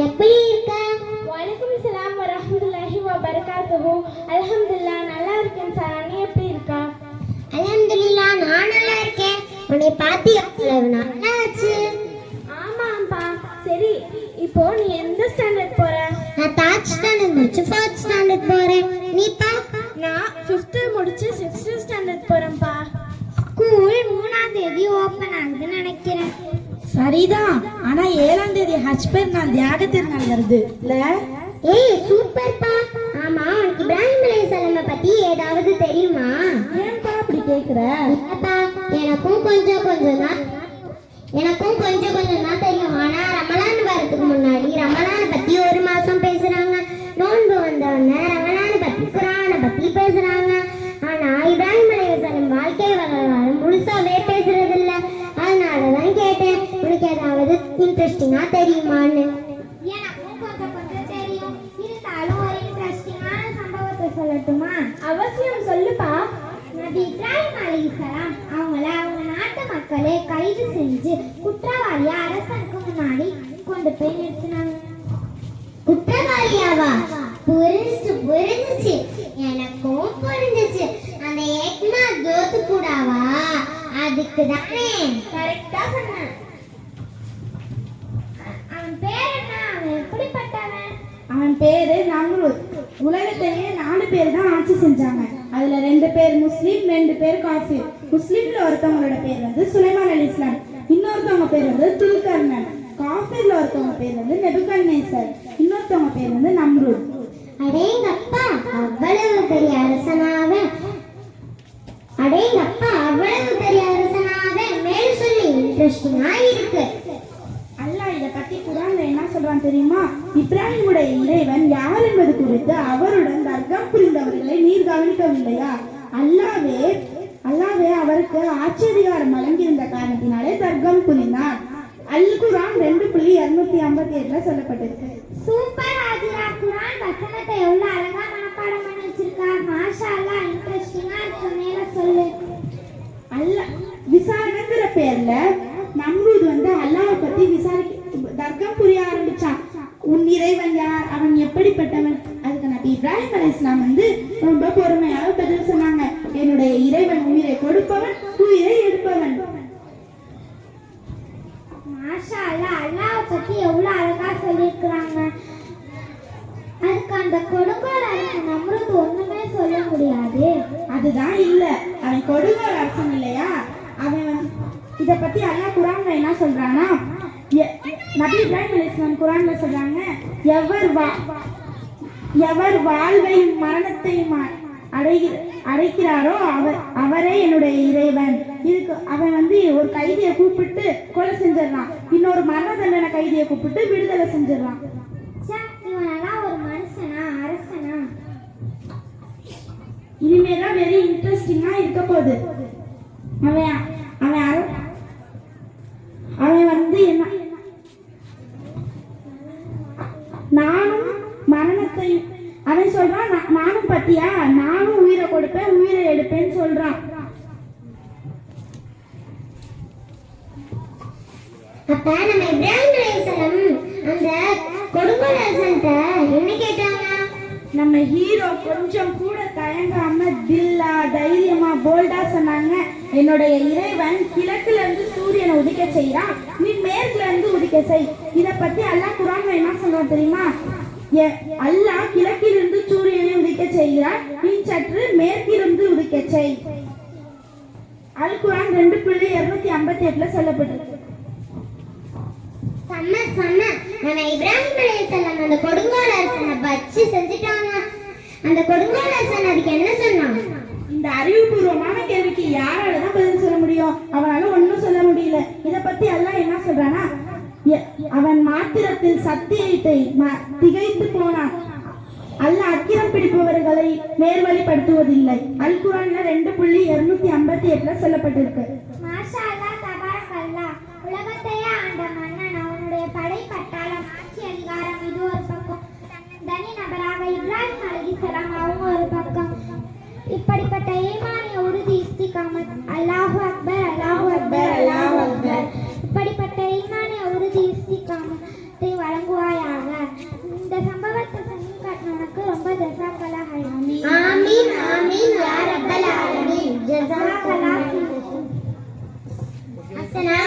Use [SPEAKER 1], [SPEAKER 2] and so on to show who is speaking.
[SPEAKER 1] எப்படி இருக்க?
[SPEAKER 2] வலைக்கும் சலாம் வரஹ்மத்துல்லாஹி வபரகாத்துஹு. அல்ஹம்துலில்லாஹ் நல்லா இருக்கேன் சார். நீ எப்படி இருக்கா?
[SPEAKER 1] அல்ஹம்துலில்லாஹ் நான் நல்லா இருக்கேன். உன்னை பார்த்து எவ்வளவு நாள் ஆச்சு?
[SPEAKER 2] ஆமாப்பா. சரி, இப்போ நீ எந்த ஸ்டாண்டர்ட் போற?
[SPEAKER 1] நான் தேர்ட் ஸ்டாண்டர்ட் முடிச்சு ஃபோர்த் ஸ்டாண்டர்ட் போறேன். நீப்பா?
[SPEAKER 2] நான் 5th முடிச்சு 6th ஸ்டாண்டர்ட் போறேன்ப்பா.
[SPEAKER 1] ஸ்கூல் 3ஆம் தேதி ஓபன் ஆகுதுன்னு நினைக்கிறேன்.
[SPEAKER 3] சரிதான். ஆனா 7ஆம் தேதி ஹஜ் பெருநாள் தியாக திருநாள் வருது இல்ல?
[SPEAKER 1] ஏய் சூப்பர்ப்பா. ஆமா, உனக்கு இப்ராஹிம் அலைஹிஸ்ஸலாமை பத்தி ஏதாவது தெரியுமா?
[SPEAKER 3] ஏன்பா அப்படி கேக்குற?
[SPEAKER 1] இல்லப்பா, எனக்கும் கொஞ்சம் கொஞ்சம் தான் தெரியும். ஆனா ரமலான் வரதுக்கு முன்னாடி ரமலானை பத்தி ஒரு மாசம் பேசுறாங்க. நோன்பு வந்தவொடனே ரமலானை பத்தி குர்ஆனை பத்தி பேசுறாங்க. ஆனா இப்ராஹிம் அலைஹிஸ்ஸலாம் வாழ்க்கை வரலாறு முழுசாவே பேசுறது இல்ல. அதனாலதான் கேட்டேன், உனக்கு ஏதாவது இன்ட்ரெஸ்டிங்கா தெரியுமான்னு. எனக்கும் கொஞ்சம் தெரியும். இருந்தாலும் ஒரு இன்ட்ரெஸ்டிங்கான சம்பவத்தை சொல்லட்டுமா?
[SPEAKER 2] அவசியம் சொல்லுப்பா.
[SPEAKER 1] நபி இப்ராஹிம் அலைஹிஸ்ஸலாம் அவங்க நாட்டு மக்களே கைது செஞ்சு குற்றவாளியா அரசனுக்கு முன்னாடி கொண்டு போய் நிறுத்தினாங்க. குற்றவாளியாவா? புரிஞ்சுச்சு, எனக்கும் புரிஞ்சுச்சு. அந்த ஏக்மா தோத்து கூடாவா? அதுக்கு தானே.
[SPEAKER 2] கரெக்டா சொன்ன.
[SPEAKER 1] அவன் பேர் என்ன? அவன் எப்படிப்பட்டவன்?
[SPEAKER 3] அவன் பேரு நம்ரூத். உலகத்திலேயே 4 பேர் தான் ஆட்சி செஞ்சாங்க. அதுல 2 பேர் முஸ்லீம், 2 பேர் காஃபிர். முஸ்லீம்ல ஒருத்தவங்களோட பேர் வந்து சுலைமான் அலைஹிஸ்ஸலாம், இன்னொருத்தவங்க பேர் வந்து துல்கர்னன். காஃபிர்ல ஒருத்தவங்க பேர் வந்து நெபுகத்நேசர், இன்னொருத்தவங்க பேர் வந்து நம்ரூத்.
[SPEAKER 1] அடேங்கப்பா, அவ்வளவு பெரிய அரசனாவே! மேல் சொல்லி இன்ட்ரெஸ்டிங்கா இருக்கு.
[SPEAKER 3] அல்லாஹ் இத பத்தி குர்ஆன்ல என்ன சொல்றான் தெரியுமா? இப்ராஹிமுடைய இறைவன் யார் என்பது குறித்து அவருடன் தர்க்கம் புரிந்தவர்களை நீர் கவனிக்கவில்லையா? அல்லாவே அவருக்கு ஆட்சியதிகாரம் வழங்கியிருந்த காரணத்தினாலே தர்க்கம் புரிந்தார். அல் குர்ஆன் 2:258 சொல்லப்பட்டிருக்கு.
[SPEAKER 1] சூப்பர் ஆதிரா, குர்ஆன் வசனத்தை எவ்வளவு அழகா மனப்பாடம் பண்ணி வச்சிருக்கா. மாஷா அல்லாஹ், இன்ட்ரெஸ்டிங்கா இருக்கு. மேல சொல்லு.
[SPEAKER 3] அல்லாஹ் விசாரணைங்கிற பேர்ல நம்ரூத் வந்து அல்லாஹ்வை பத்தி தர்க்கம் புரிய ஆரம்பிச்சான். உன் இறைவன் யார்? அவன் எப்படிப்பட்டவன்? அதுக்கு நபி இப்ராஹிம் அலைஹிஸ்ஸலாம் வந்து ரொம்ப பொறுமையாக பதில் சொன்னாங்க. என்னுடைய இறைவன் உயிரை கொடுப்பவன், உயிரை எடுப்பவன்.
[SPEAKER 1] மாஷா அல்லாஹ், அல்லாஹ்வை பத்தி எவ்வளவு அழகா சொல்லியிருக்கிறாங்க. அதுக்கு அந்த கொடுங்கோல் அரசன் நம்ரூத் ஒண்ணுமே சொல்ல முடியாது.
[SPEAKER 3] அதுதான் இல்ல, அவன் கொடுங்கோல் அரசன் இல்லையா? அவன் வந்து இத பத்தி அல்லாஹ் குர்ஆன்ல என்ன சொல்றானா? நபி இப்ராஹிம் அலைஹிஸ்ஸலாம் குர்ஆன்ல சொல்றாங்க, எவர் வாழ்வையும் மரணத்தையும் அடைக்கிறாரோ அவரே என்னுடைய இறைவன். இதுக்கு அவன் வந்து ஒரு கைதியை கூப்பிட்டு கொலை செஞ்சிடறான், இன்னொரு மரண தண்டனை கைதியை கூப்பிட்டு விடுதலை செஞ்சிடறான்.
[SPEAKER 1] இவனெல்லாம் ஒரு மனுஷனா, அரசனா?
[SPEAKER 3] இனிமேதான் வெரி இன்ட்ரெஸ்டிங்கா இருக்க போகுது. அவன் வந்து என்ன, நானும் மரணத்தை அவன் சொல்றான். நானும் பத்தியா, நானும் உயிரை கொடுப்பேன், உயிரை எடுப்பேன்னு சொல்றான்.
[SPEAKER 1] அப்ப நம்ம இப்ராஹிம் அலைஹிஸ்ஸலாம் அந்த கொடுங்கோல் அரசன்ட்ட என்ன கேட்டாங்க?
[SPEAKER 3] நம்ம ஹீரோ கொஞ்சம் கூட தயங்காம தில்லா தைரியமா போல்டா சொன்னாங்க, என்னுடைய இறைவன் கிழக்குல இருந்து சூரியனை உதிக்க செய்யறான், நீ மேற்குல இருந்து உதிக்க செய். இத பத்தி அல்லாஹ் குர்ஆன்ல என்ன சொல்றான் தெரியுமா? அல்லாஹ் கிழக்கிலிருந்து சூரியனை உதிக்க செய்கிறான், நீ சற்று மேற்கிலிருந்து உதிக்க செய். அல் குர்ஆன் 2:258 சொல்லப்பட்டிருக்கு.
[SPEAKER 1] நம்ம இப்ராஹிம் அலைஹிஸ்ஸலாம் அந்த கொடுங்கோல் அரசனை வச்சு செஞ்சுட்டாங்க. அந்த கொடுங்கோல் அரசன் அதுக்கு என்ன சொன்னான்?
[SPEAKER 3] இந்த அறிவுபூர்வமான கேள்விக்கு யாரால தான் பதில் சொல்ல முடியும்? அவனால ஒன்னும் சொல்ல முடியல. இத பத்தி அல்லாஹ் என்ன சொல்றானா? அவன் மாத்திரத்தில் சத்தியத்தை திகைத்து போனான். அல்லாஹ் அக்கிரம் பிடிப்பவர்களை நேர்வழிப்படுத்துவதில்லை. அல் குர்ஆன்ல 2:258 சொல்லப்பட்டிருக்கு.
[SPEAKER 1] மாஷா அல்லாஹ், தபாரக் அல்லாஹ். உலகத்தையே ஆண்ட மன்னன், அவனுடைய படைப்பட்டாளம், ஆட்சி அதிகாரம் இது ஒரு பக்கம், தனி நபராக இப்ராஹிம் அலைஹிஸ்ஸலாம் அவங்க ஒரு பக்கம். இப்படிப்பட்ட ஈமானிய உறுதி இஸ்திகாமத். அல்லாஹு அக்பர், அல்லாஹு அக்பர், அல்லாஹு அக்பர். இப்படிப்பட்ட ஈமானிய உறுதி இஸ்திகாமத்தை வழங்குவாயாக.
[SPEAKER 2] இந்த சம்பவத்தை செஞ்சு காட்டினவனுக்கு ரொம்ப ஜஸாக்கல்லா ஹைரான்.
[SPEAKER 1] ஆமீன் ஆமீன் யா ரப்பல் ஆலமீன். ஜஸாக்கல்லாஹ். அஸ்ஸலாமு